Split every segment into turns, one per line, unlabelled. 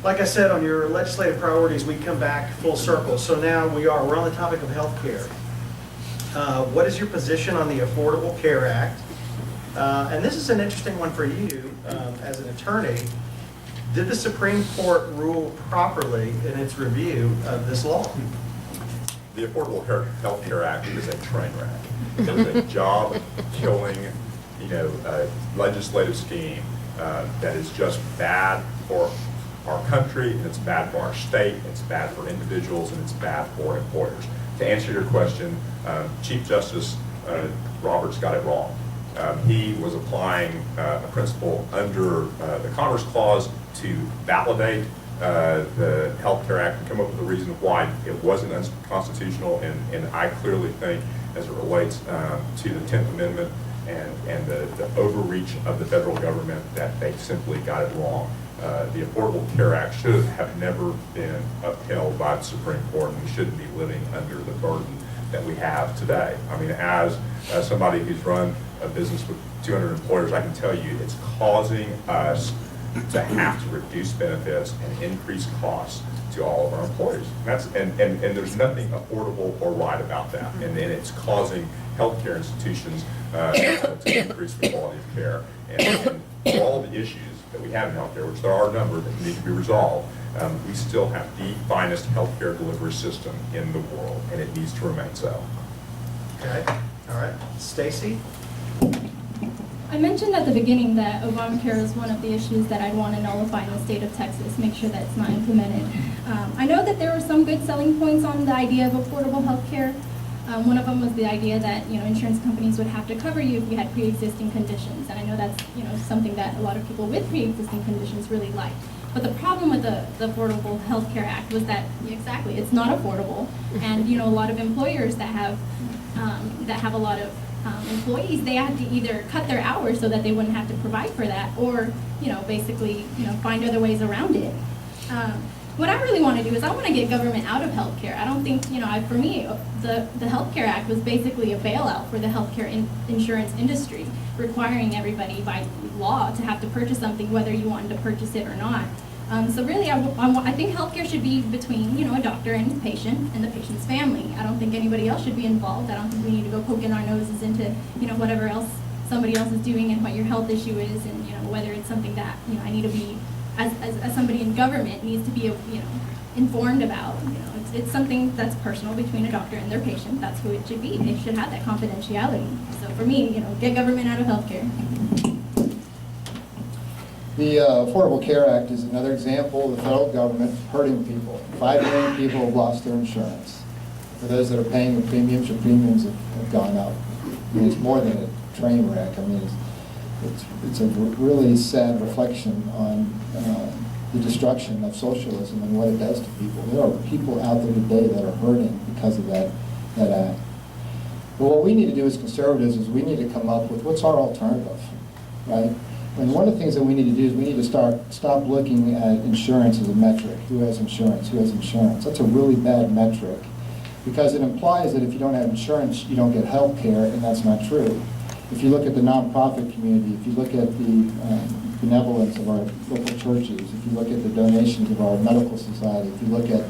Like I said, on your legislative priorities, we come back full circle. So now we're on the topic of health care. What is your position on the Affordable Care Act? And this is an interesting one for you as an attorney. Did the Supreme Court rule properly in its review of this law?
The Affordable Health Care Act is a train wreck. It is a job-killing, legislative scheme that is just bad for our country, and it's bad for our state, it's bad for individuals, and it's bad for employers. To answer your question, Chief Justice Roberts got it wrong. He was applying a principle under the Commerce Clause to validate the Health Care Act and come up with a reason why it wasn't unconstitutional, and I clearly think, as it relates to the 10th Amendment and the overreach of the federal government, that they simply got it wrong. The Affordable Care Act should have never been upheld by the Supreme Court, and we shouldn't be living under the burden that we have today. I mean, as somebody who's run a business with 200 employers, I can tell you it's causing us to have to reduce benefits and increase costs to all of our employees. And there's nothing affordable or right about that. And it's causing healthcare institutions to increase the quality of care. And for all the issues that we have in healthcare, which there are a number that need to be resolved, we still have the finest healthcare delivery system in the world, and it needs to remain so.
Okay, all right. Stacy?
I mentioned at the beginning that Obamacare is one of the issues that I'd want to nullify in the state of Texas, make sure that it's not implemented. I know that there were some good selling points on the idea of affordable health care. One of them was the idea that insurance companies would have to cover you if you had pre-existing conditions, and I know that's something that a lot of people with pre-existing conditions really like. But the problem with the Affordable Health Care Act was that exactly it's not affordable, and a lot of employers that have a lot of employees, they have to either cut their hours so that they wouldn't have to provide for that, or basically find other ways around it. What I really want to do is I want to get government out of healthcare. I don't think, for me, the Health Care Act was basically a bailout for the healthcare insurance industry, requiring everybody by law to have to purchase something whether you wanted to purchase it or not. So really, I think healthcare should be between, a doctor and the patient and the patient's family. I don't think anybody else should be involved. I don't think we need to go poking our noses into, whatever else somebody else is doing and what your health issue is, and whether it's something that, I need to be, as somebody in government, needs to be, informed about. It's something that's personal between a doctor and their patient. That's who it should be. They should have that confidentiality. So for me, get government out of healthcare.
The Affordable Care Act is another example of the federal government hurting people. 5 million people have lost their insurance. For those that are paying the premiums, your premiums have gone up. I mean, it's more than a train wreck. I mean, it's a really sad reflection on the destruction of socialism and what it does to people. There are people out there today that are hurting because of that act. But what we need to do as conservatives is we need to come up with what's our alternative, right? And one of the things that we need to do is we need to stop looking at insurance as a metric. Who has insurance? Who has insurance? That's a really bad metric because it implies that if you don't have insurance, you don't get health care, and that's not true. If you look at the nonprofit community, if you look at the benevolence of our local churches, if you look at the donations of our medical society, if you look at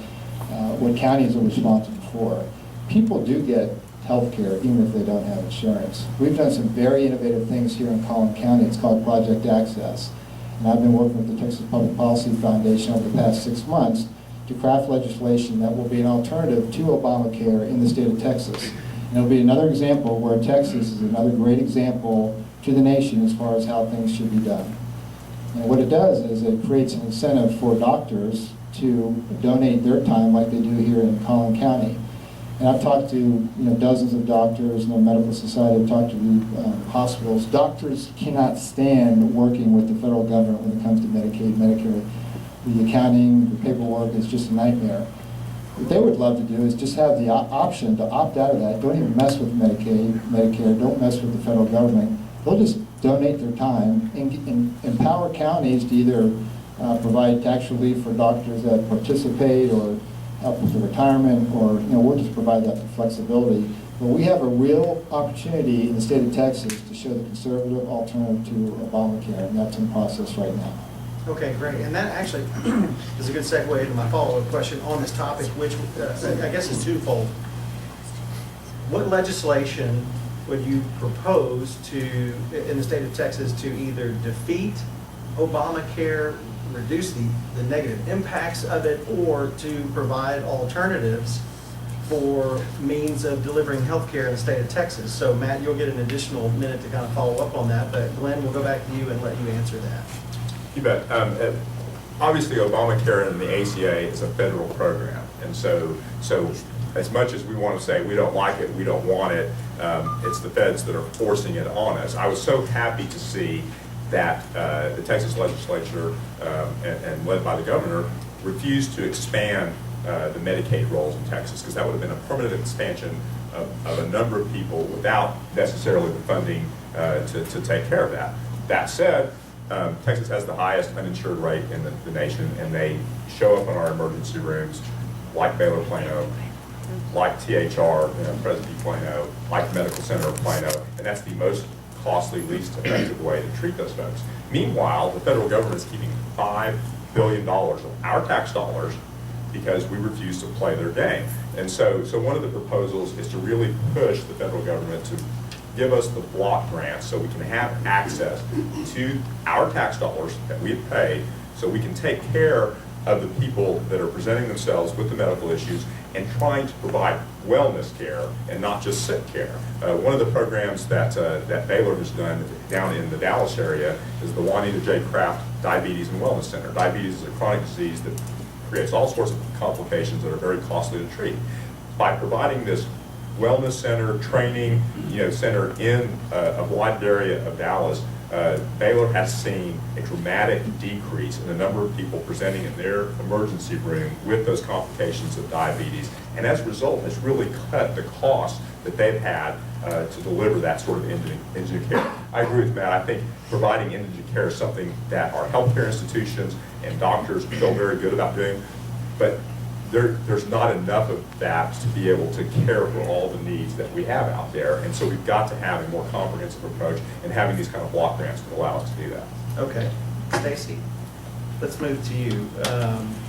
what counties are responsible for, people do get health care even if they don't have insurance. We've done some very innovative things here in Collin County. It's called Project Access. And I've been working with the Texas Public Policy Foundation over the past 6 months to craft legislation that will be an alternative to Obamacare in the state of Texas. And it'll be another example where Texas is another great example to the nation as far as how things should be done. And what it does is it creates an incentive for doctors to donate their time like they do here in Collin County. And I've talked to dozens of doctors in the medical society. I've talked to the hospitals. Doctors cannot stand working with the federal government when it comes to Medicaid, Medicare. The accounting, the paperwork is just a nightmare. What they would love to do is just have the option to opt out of that. Don't even mess with Medicaid, Medicare. Don't mess with the federal government. They'll just donate their time and empower counties to either provide tax relief for doctors that participate or help with the retirement, or we'll just provide that flexibility. But we have a real opportunity in the state of Texas to show the conservative alternative to Obamacare, and that's in process right now.
Okay, great. And that actually is a good segue into my follow-up question on this topic, which I guess is twofold. What legislation would you propose to, in the state of Texas, to either defeat Obamacare, reduce the negative impacts of it, or to provide alternatives for means of delivering health care in the state of Texas? So Matt, you'll get an additional minute to kind of follow up on that, but Glenn, we'll go back to you and let you answer that.
You bet. Obviously, Obamacare and the ACA is a federal program, and so as much as we want to say we don't like it, we don't want it, it's the feds that are forcing it on us. I was so happy to see that the Texas legislature and led by the governor refused to expand the Medicaid rolls in Texas, because that would have been a permanent expansion of a number of people without necessarily the funding to take care of that. That said, Texas has the highest uninsured rate in the nation, and they show up in our emergency rooms like Baylor Plano, like THR, Presby Plano, like Medical Center of Plano, and that's the most costly, least effective way to treat those folks. Meanwhile, the federal government is keeping $5 billion of our tax dollars because we refuse to play their game. And so one of the proposals is to really push the federal government to give us the block grants so we can have access to our tax dollars that we have paid, so we can take care of the people that are presenting themselves with the medical issues and trying to provide wellness care and not just sick care. One of the programs that Baylor has done down in the Dallas area is the Juanita J. Kraft Diabetes and Wellness Center. Diabetes is a chronic disease that creates all sorts of complications that are very costly to treat. By providing this wellness center, training, center in a wide area of Dallas, Baylor has seen a dramatic decrease in the number of people presenting in their emergency room with those complications of diabetes, and as a result, it's really cut the cost that they've had to deliver that sort of indigent care. I agree with Matt. I think providing indigent care is something that our healthcare institutions and doctors feel very good about doing, but there's not enough of that to be able to care for all the needs that we have out there, and so we've got to have a more comprehensive approach, and having these kind of block grants can allow us to do that.
Okay. Stacy, let's move to you.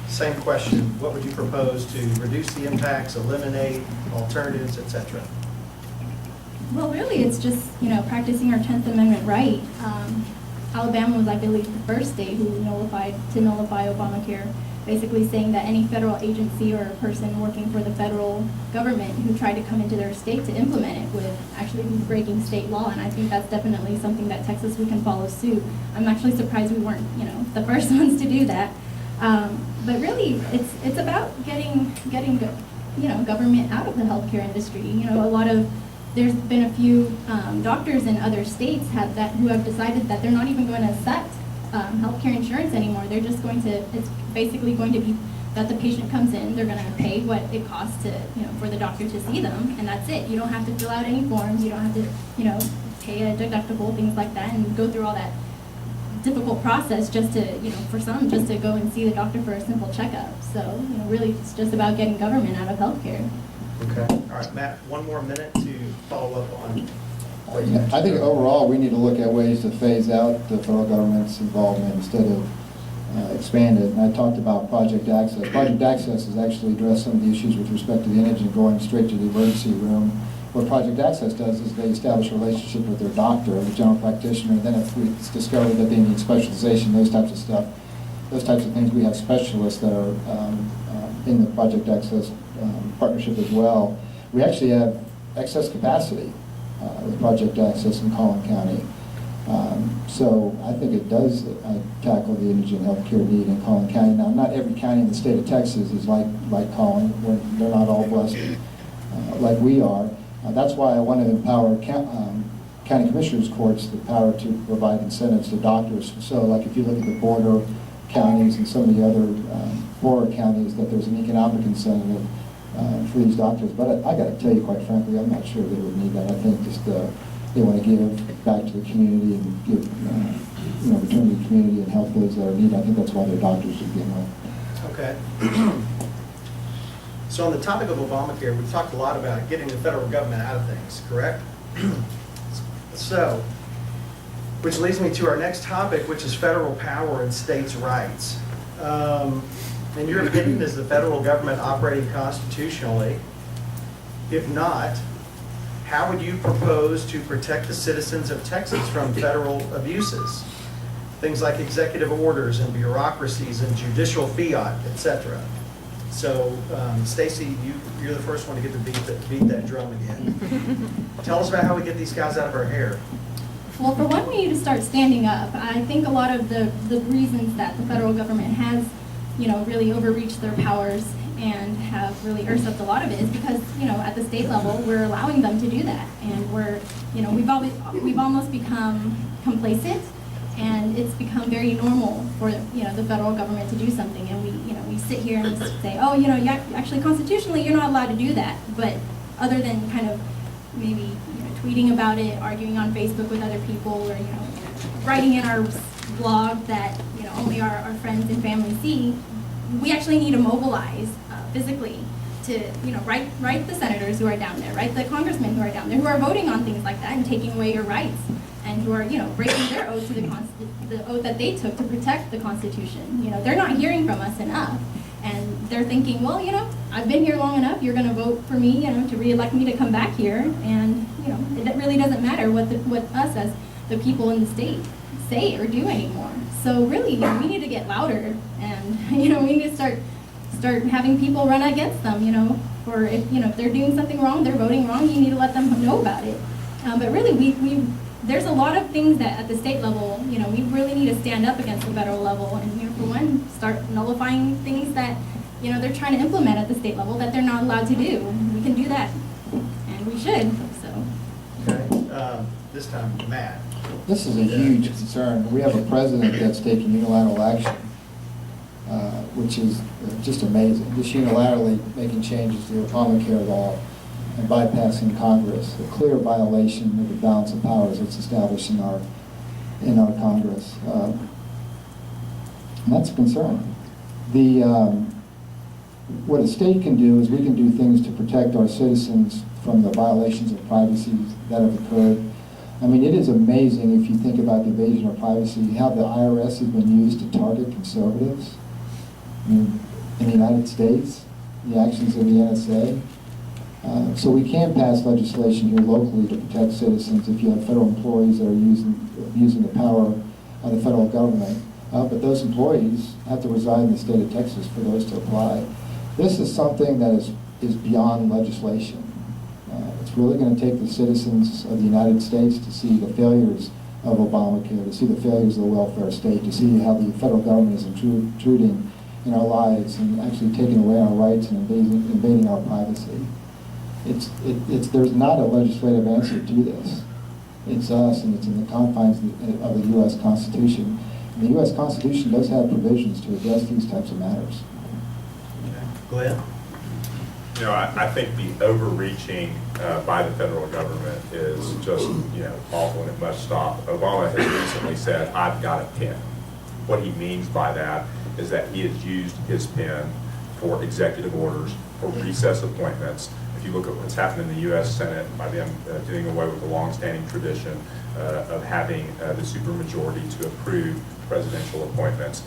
Same question. What would you propose to reduce the impacts, eliminate alternatives, et cetera?
Well, really, it's just, practicing our 10th Amendment right. Alabama was, I believe, the first state who nullify Obamacare, basically saying that any federal agency or person working for the federal government who tried to come into their state to implement it would actually be breaking state law, and I think that's definitely something that Texas, we can follow suit. I'm actually surprised we weren't, the first ones to do that. But really, it's about getting government out of the healthcare industry. There's been a few doctors in other states who have decided that they're not even going to accept healthcare insurance anymore. They're just it's basically going to be that the patient comes in, they're going to pay what it costs to, for the doctor to see them, and that's it. You don't have to fill out any forms, you don't have to, pay a deductible, things like that, and go through all that difficult process just to, for some, just to go and see the doctor for a simple checkup. So, really, it's just about getting government out of healthcare.
Okay. All right, Matt, one more minute to follow up on.
I think overall, we need to look at ways to phase out the federal government's involvement instead of expand it. And I talked about Project Access. Project Access has actually addressed some of the issues with respect to the indigent going straight to the emergency room. What Project Access does is they establish a relationship with their doctor, the general practitioner, and then if it's discovered that they need specialization, those types of stuff, those types of things, we have specialists that are in the Project Access partnership as well. We actually have excess capacity with Project Access in Collin County. So I think it does tackle the indigent health care need in Collin County. Now, not every county in the state of Texas is like Collin. They're not all blessed like we are. That's why I want to empower county commissioners' courts the power to provide incentives to doctors. So like if you look at the border counties and some of the other poorer counties, that there's an economic incentive for these doctors. But I got to tell you, quite frankly, I'm not sure they would need that. I think just they want to give back to the community and give, return to the community and help those that are in need. I think that's why they're doctors to begin with.
Okay. So on the topic of Obamacare, we've talked a lot about getting the federal government out of things, correct? So Which leads me to our next topic, which is federal power and states' rights. In your opinion, is the federal government operating constitutionally? If not, how would you propose to protect the citizens of Texas from federal abuses? Things like executive orders and bureaucracies and judicial fiat, etc. So, Stacy, you're the first one to get to beat that drum again. Tell us about how we get these guys out of our hair.
Well, for one, we need to start standing up. I think a lot of the reasons that the federal government has, really overreached their powers and have really usurped a lot of it is because, at the state level, we're allowing them to do that. And we've almost become complacent, and it's become very normal for, the federal government to do something. And we sit here and say, oh, actually constitutionally, you're not allowed to do that. But other than kind of maybe, tweeting about it, arguing on Facebook with other people, or, writing in our blog that, only our friends and family see, we actually need to mobilize physically to, write the senators who are down there, write the congressmen who are down there, who are voting on things like that and taking away your rights, and who are, breaking their oath to the oath that they took to protect the Constitution. They're not hearing from us enough, and they're thinking, well, I've been here long enough, you're gonna vote for me, to re-elect me to come back here, and, it really doesn't matter what us as the people in the state say or do anymore. So really, we need to get louder, and, we need to start having people run against them, for if they're doing something wrong, they're voting wrong, you need to let them know about it. But really, there's a lot of things that at the state level, we really need to stand up against the federal level, and, for one, start nullifying things that, they're trying to implement at the state level that they're not allowed to do. We can do that, and we should, so.
Okay, this time, Matt.
This is a huge concern. We have a president that's taking unilateral action, which is just amazing. Just unilaterally making changes to the Obamacare law and bypassing Congress, a clear violation of the balance of powers that's established in our Congress. And that's a concern. What a state can do is we can do things to protect our citizens from the violations of privacy that have occurred. I mean, it is amazing if you think about the invasion of privacy, how the IRS has been used to target conservatives. I mean, in the United States, the actions of the NSA. So we can pass legislation here locally to protect citizens if you have federal employees that are using the power of the federal government. But those employees have to reside in the state of Texas for those to apply. This is something that is beyond legislation. It's really going to take the citizens of the United States to see the failures of Obamacare, to see the failures of the welfare state, to see how the federal government is intruding in our lives and actually taking away our rights and invading our privacy. There's not a legislative answer to this. It's us, and it's in the confines of the U.S. Constitution. And the U.S. Constitution does have provisions to address these types of matters.
Glenn?
I think the overreaching by the federal government is just, awful, and it must stop. Obama has recently said, I've got a pen. What he means by that is that he has used his pen for executive orders, for recess appointments. If you look at what's happened in the U.S. Senate, by them doing away with the longstanding tradition of having the supermajority to approve presidential appointments,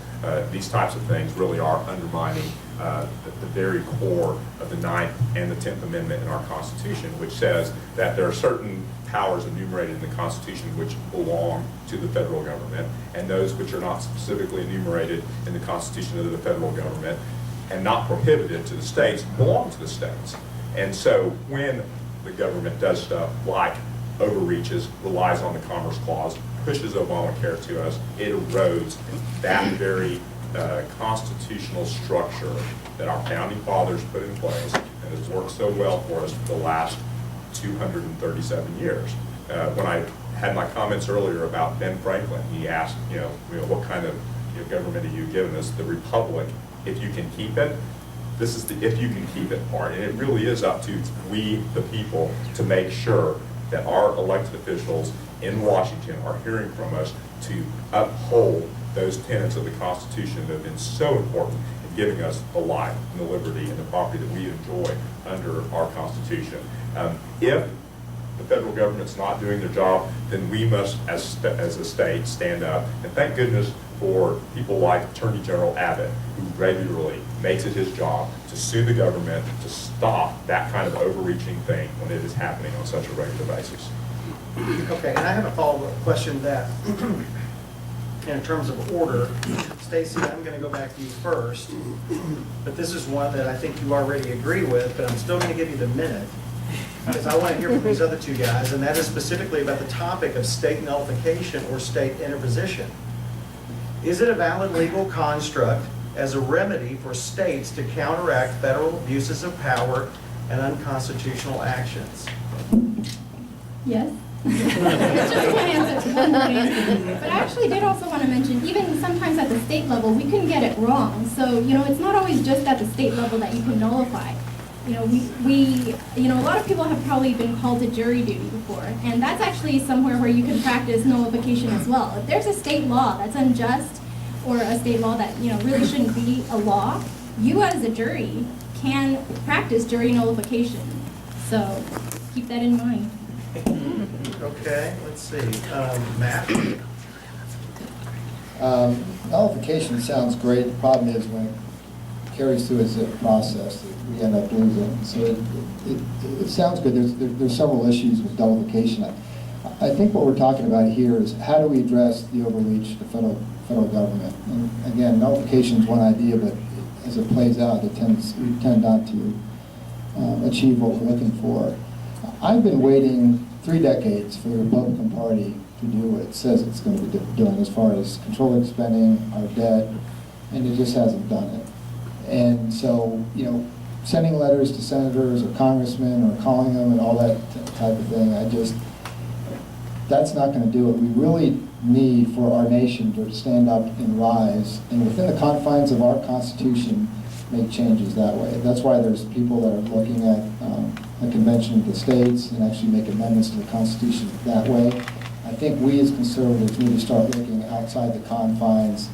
these types of things really are undermining the very core of the 9th and the 10th Amendment in our Constitution, which says that there are certain powers enumerated in the Constitution which belong to the federal government, and those which are not specifically enumerated in the Constitution of the federal government and not prohibited to the states belong to the states. And so when the government does stuff like overreaches, relies on the Commerce Clause, pushes Obamacare to us, it erodes that very constitutional structure that our founding fathers put in place and has worked so well for us for the last 237 years. When I had my comments earlier about Ben Franklin, he asked, what kind of government are you giving us? The Republic, if you can keep it. This is the if you can keep it part, and it really is up to we, the people, to make sure that our elected officials in Washington are hearing from us to uphold those tenets of the Constitution that have been so important in giving us the life and the liberty and the property that we enjoy under our Constitution. If the federal government's not doing their job, then we must, as a state, stand up. And thank goodness for people like Attorney General Abbott, who regularly makes it his job to sue the government to stop that kind of overreaching thing when it is happening on such a regular basis.
Okay, and I have a follow-up question that, in terms of order, Stacy, I'm going to go back to you first, but this is one that I think you already agree with, but I'm still going to give you the minute, because I want to hear from these other two guys, and that is specifically about the topic of state nullification or state interposition. Is it a valid legal construct as a remedy for states to counteract federal abuses of power and unconstitutional actions?
Yes. It's just one answer, one word answer. But I actually did also want to mention, even sometimes at the state level, we can get it wrong. So, it's not always just at the state level that you can nullify. A lot of people have probably been called to jury duty before, and that's actually somewhere where you can practice nullification as well. If there's a state law that's unjust, or a state law that, really shouldn't be a law, you as a jury can practice jury nullification. So, keep that in mind.
Okay, let's see. Matt?
Nullification sounds great. The problem is when it carries through as a process, we end up losing. So it sounds good. There's several issues with nullification. I think what we're talking about here is how do we address the overreach of the federal government? And again, nullification is one idea, but as it plays out, we tend not to achieve what we're looking for. I've been waiting 3 decades for the Republican Party to do what it says it's going to be doing as far as controlling spending, our debt, and it just hasn't done it. And so, sending letters to senators or congressmen or calling them and all that type of thing, that's not going to do it. We really need for our nation to stand up and rise, and within the confines of our Constitution, make changes that way. That's why there's people that are looking at a convention of the states and actually make amendments to the Constitution that way. I think we as conservatives need to start looking outside the confines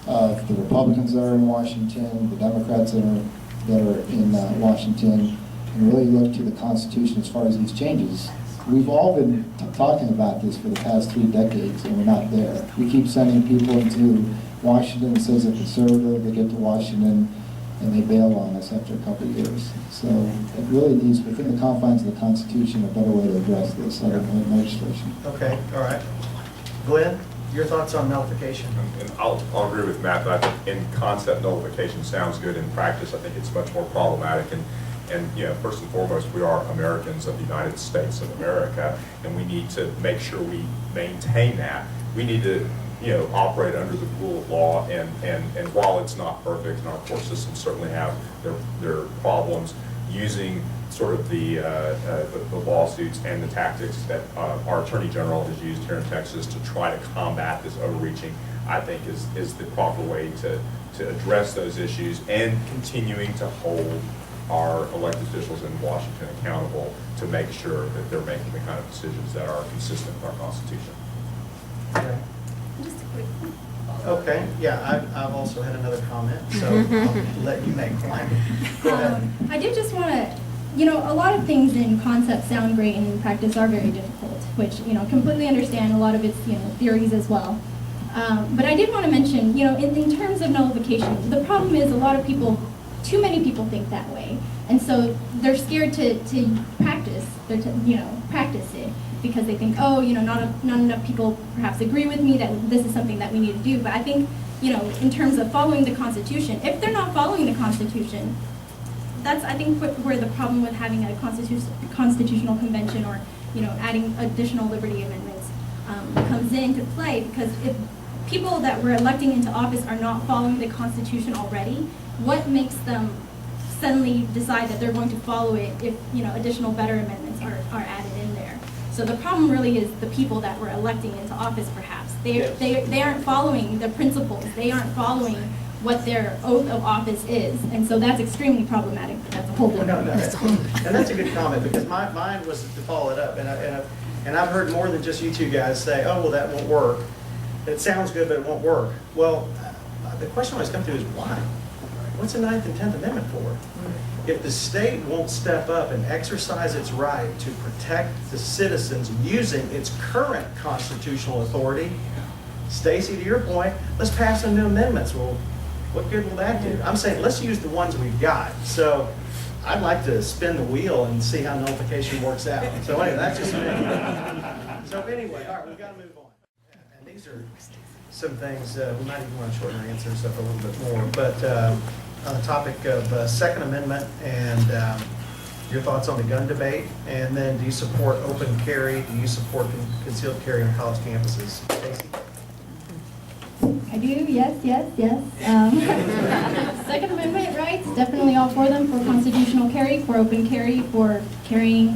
of the Republicans that are in Washington, the Democrats that are in Washington, and really look to the Constitution as far as these changes. We've all been talking about this for the past 3 decades, and we're not there. We keep sending people into Washington. It says a conservative, they get to Washington, and they bail on us after a couple of years. So it really needs, within the confines of the Constitution, a better way to address this other than legislation.
Okay, all right. Glenn, your thoughts on nullification?
And I'll agree with Matt that I think in concept nullification sounds good. In practice, I think it's much more problematic. And first and foremost, we are Americans of the United States of America, and we need to make sure we maintain that. We need to operate under the rule of law, and while it's not perfect, and our court systems certainly have their problems, using sort of the lawsuits and the tactics that our Attorney General has used here in Texas to try to combat this overreaching, I think is the proper way to address those issues, and continuing to hold our elected officials in Washington accountable to make sure that they're making the kind of decisions that are consistent with our Constitution.
Okay.
Just a quick one.
Okay, yeah, I've also had another comment, so I'll let you make one. Go ahead.
I do just want to, a lot of things in concept sound great and in practice are very difficult, which, completely understand a lot of its, theories as well. But I did want to mention, in terms of nullification, the problem is a lot of people, too many people think that way. And so they're scared to practice, practice it, because they think, not enough people perhaps agree with me that this is something that we need to do. But I think, in terms of following the Constitution, if they're not following the Constitution, that's, I think, where the problem with having a constitutional convention or, adding additional liberty amendments comes into play. Because if people that we're electing into office are not following the Constitution already, what makes them suddenly decide that they're going to follow it if, additional better amendments are added in there? So the problem really is the people that we're electing into office, perhaps. They aren't following the principles. They aren't following what their oath of office is. And so that's extremely problematic. That's a whole different.
No, and that's a good comment, because mine was to follow it up. And I've heard more than just you two guys say, oh, well, that won't work. It sounds good, but it won't work. Well, the question always comes to is why? What's the 9th and 10th Amendment for? If the state won't step up and exercise its right to protect the citizens using its current constitutional authority, Stacy, to your point, let's pass some new amendments. Well, what good will that do? I'm saying let's use the ones we've got. So I'd like to spin the wheel and see how nullification works out. So anyway, that's just me. So anyway, all right, we've got to move on. And these are some things, we might even want to shorten our answers up a little bit more. But on the topic of Second Amendment and your thoughts on the gun debate, and then do you support open carry? Do you support concealed carry on college campuses? Stacey?
I do, yes. Second Amendment rights, definitely all for them, for constitutional carry, for open carry, for carrying,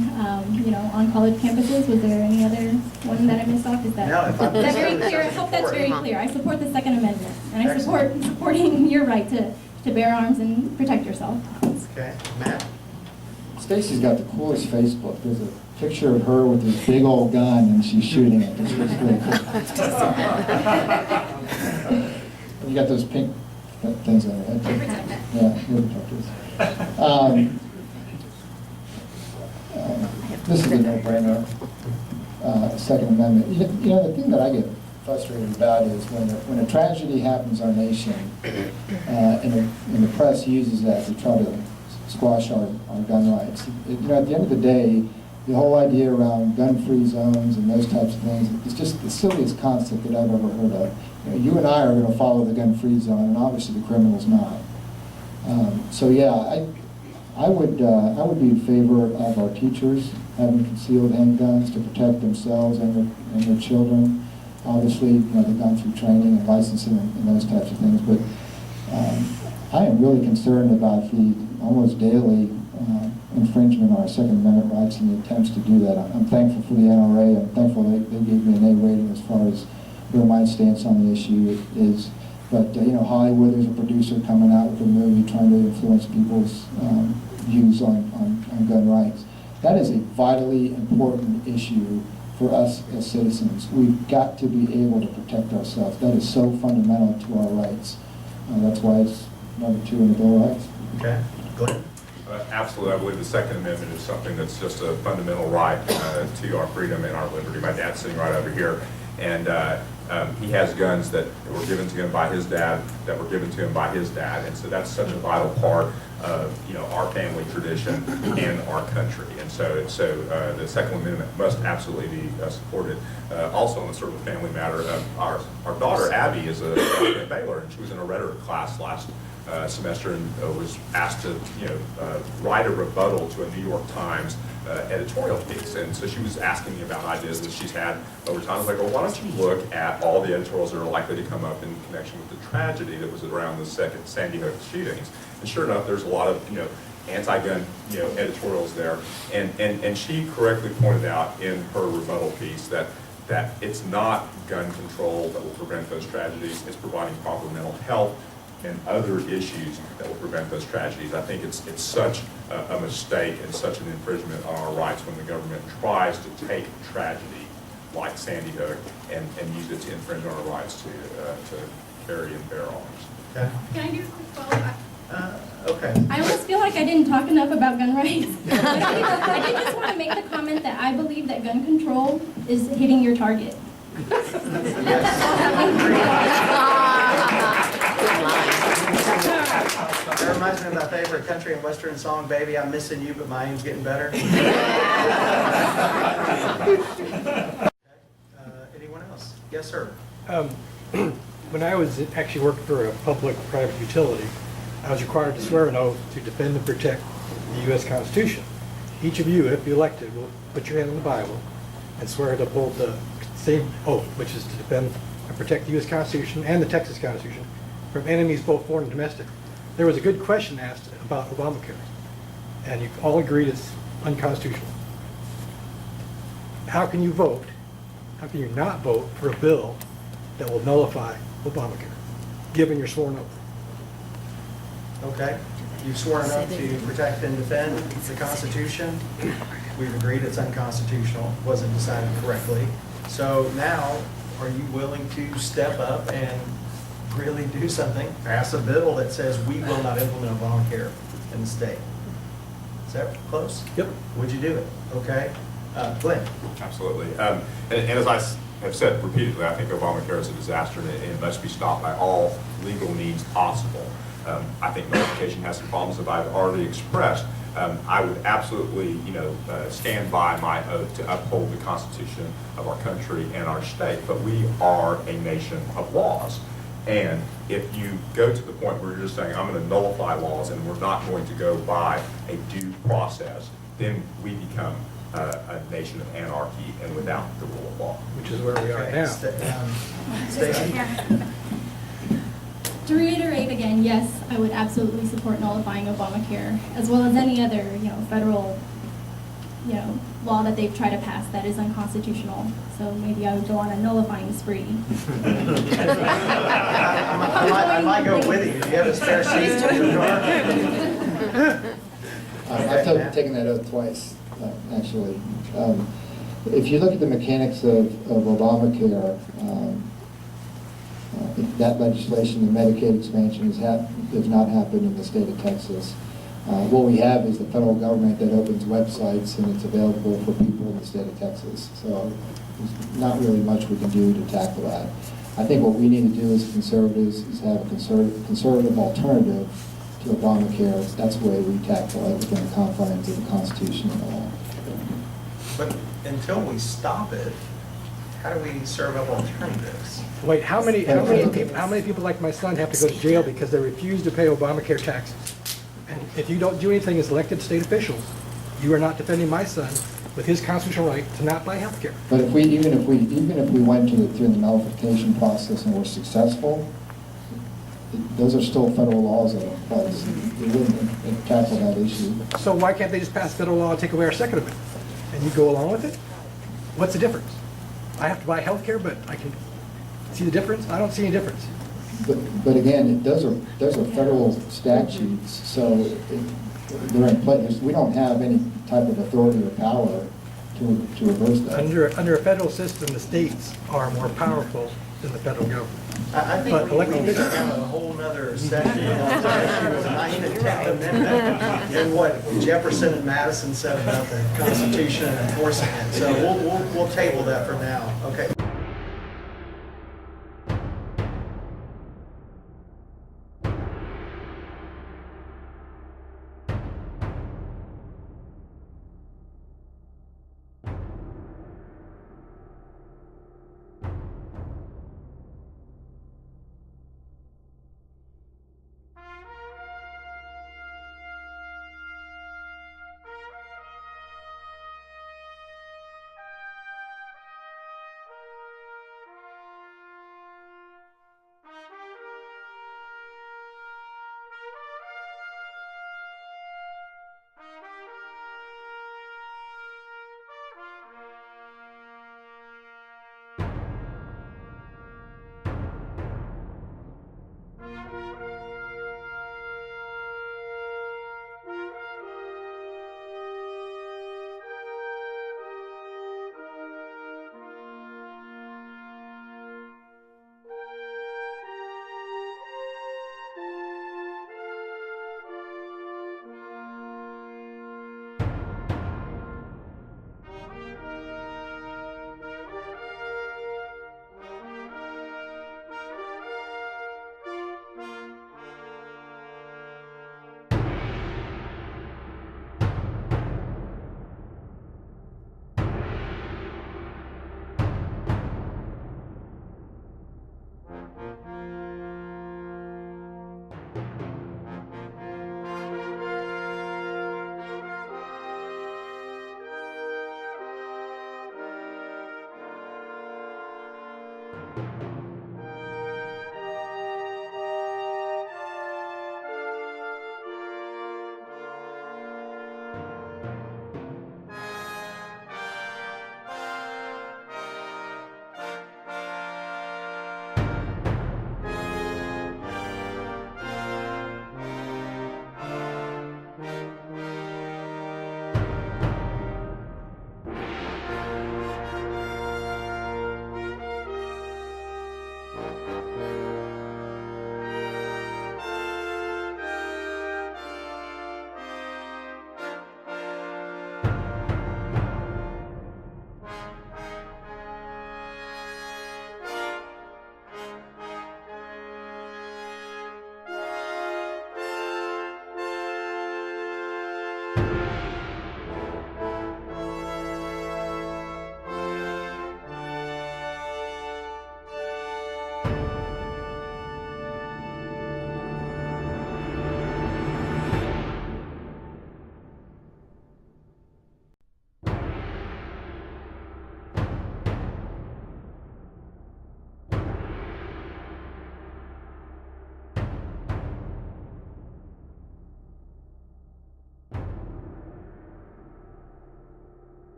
on college campuses. Was there any other one that I missed off? Is that,
No, if I'm
is that very clear? I hope that's very clear. I support the Second Amendment, and I support supporting your right to bear arms and protect yourself.
Okay, Matt?
Stacy's got the coolest Facebook. There's a picture of her with this big old gun and she's shooting it. This looks really cool. You got those pink things on your head too. Yeah, ear protectors. This is a no-brainer. Second Amendment. You know, the thing that I get frustrated about is when a tragedy happens in our nation, and the press uses that to try to squash our gun rights. At the end of the day, the whole idea around gun-free zones and those types of things, it's just the silliest concept that I've ever heard of. You and I are going to follow the gun-free zone, and obviously the criminal's not. So yeah, I would be in favor of our teachers having concealed handguns to protect themselves and their children. Obviously, they've gone through training and licensing and those types of things, but I am really concerned about the almost daily infringement on our Second Amendment rights and the attempts to do that. I'm thankful for the NRA. I'm thankful they gave me an A rating as far as where my stance on the issue is. But Hollywood, there's a producer coming out with a movie trying to influence people's views on gun rights. That is a vitally important issue for us as citizens. We've got to be able to protect ourselves. That is so fundamental to our rights. That's why it's number 2 in the Bill of Rights.
Okay, Glenn?
Absolutely. I believe the Second Amendment is something that's just a fundamental right to our freedom and our liberty. My dad's sitting right over here, and he has guns that were given to him by his dad, that were given to him by his dad, and so that's such a vital part of our family tradition and our country. And so the Second Amendment must absolutely be supported. Also, on a sort of family matter, our daughter Abby is a freshman at Baylor, and she was in a rhetoric class last semester and was asked to write a rebuttal to a New York Times editorial piece. And so she was asking me about ideas that she's had over time. I was like, well, why don't you look at all the editorials that are likely to come up in connection with the tragedy that was around the second Sandy Hook shootings. And sure enough, there's a lot of anti-gun editorials there. And she correctly pointed out in her rebuttal piece that it's not gun control that will prevent those tragedies, it's providing proper mental health and other issues that will prevent those tragedies. I think it's such a mistake and such an infringement on our rights when the government tries to take tragedy like Sandy Hook and use it to infringe on our rights to carry and bear arms.
Okay.
Can I do a quick follow-up?
Okay.
I almost feel like I didn't talk enough about gun rights. I did just want to make the comment that I believe that gun control is hitting your target.
That reminds me of my favorite country and western song, Baby, I'm Missing You, but my aim's getting better. Anyone else? Yes, sir.
When I was actually working for a public-private utility, I was required to swear an oath to defend and protect the U.S. Constitution. Each of you, if elected, will put your hand on the Bible and swear to uphold the same oath, which is to defend and protect the U.S. Constitution and the Texas Constitution from enemies both foreign and domestic. There was a good question asked about Obamacare, and you all agreed it's unconstitutional. How can you vote? How can you not vote for a bill that will nullify Obamacare, given your sworn oath?
Okay. You've sworn up to protect and defend the Constitution. We've agreed it's unconstitutional, wasn't decided correctly. So now, are you willing to step up and really do something, pass a bill that says we will not implement Obamacare in the state. Is that close?
Yep.
Would you do it? Okay. Glenn?
Absolutely. And as I have said repeatedly, I think Obamacare is a disaster and it must be stopped by all legal means possible. I think notification has some problems that I've already expressed. I would absolutely, stand by my oath to uphold the Constitution of our country and our state, but we are a nation of laws. And if you go to the point where you're just saying, I'm going to nullify laws and we're not going to go by a due process, then we become a nation of anarchy and without the rule of law.
Which is where we are
Okay,
now.
Stacey?
To reiterate again, yes, I would absolutely support nullifying Obamacare, as well as any other, federal, law that they've tried to pass that is unconstitutional. So maybe I would go on a nullifying spree.
I might go with you. Do you have a spare seat in your car?
I've taken that oath twice, actually. If you look at the mechanics of Obamacare, that legislation, the Medicaid expansion has not happened in the state of Texas. What we have is the federal government that opens websites and it's available for people in the state of Texas. So there's not really much we can do to tackle that. I think what we need to do as conservatives is have a conservative alternative to Obamacare. That's the way we tackle it within the confines of the Constitution and the law.
But until we stop it, how do we serve up alternatives?
Wait, how many people like my son have to go to jail because they refuse to pay Obamacare taxes? And if you don't do anything as elected state officials, you are not defending my son with his constitutional right to not buy health care.
But even if we went through the nullification process and were successful, those are still federal laws that are in place. It wouldn't tackle that issue.
So why can't they just pass federal law and take away our Second Amendment? And you go along with it? What's the difference? I have to buy health care, but I can see the difference? I don't see any difference.
But again, those are federal statutes, so they're in place. We don't have any type of authority or power to reverse that.
Under a federal system, the states are more powerful than the federal government.
I think we need to have a whole nother session on the issue of the 9th and 10th Amendment and what Jefferson and Madison said about the Constitution and enforcing it. So we'll table that for now. Okay.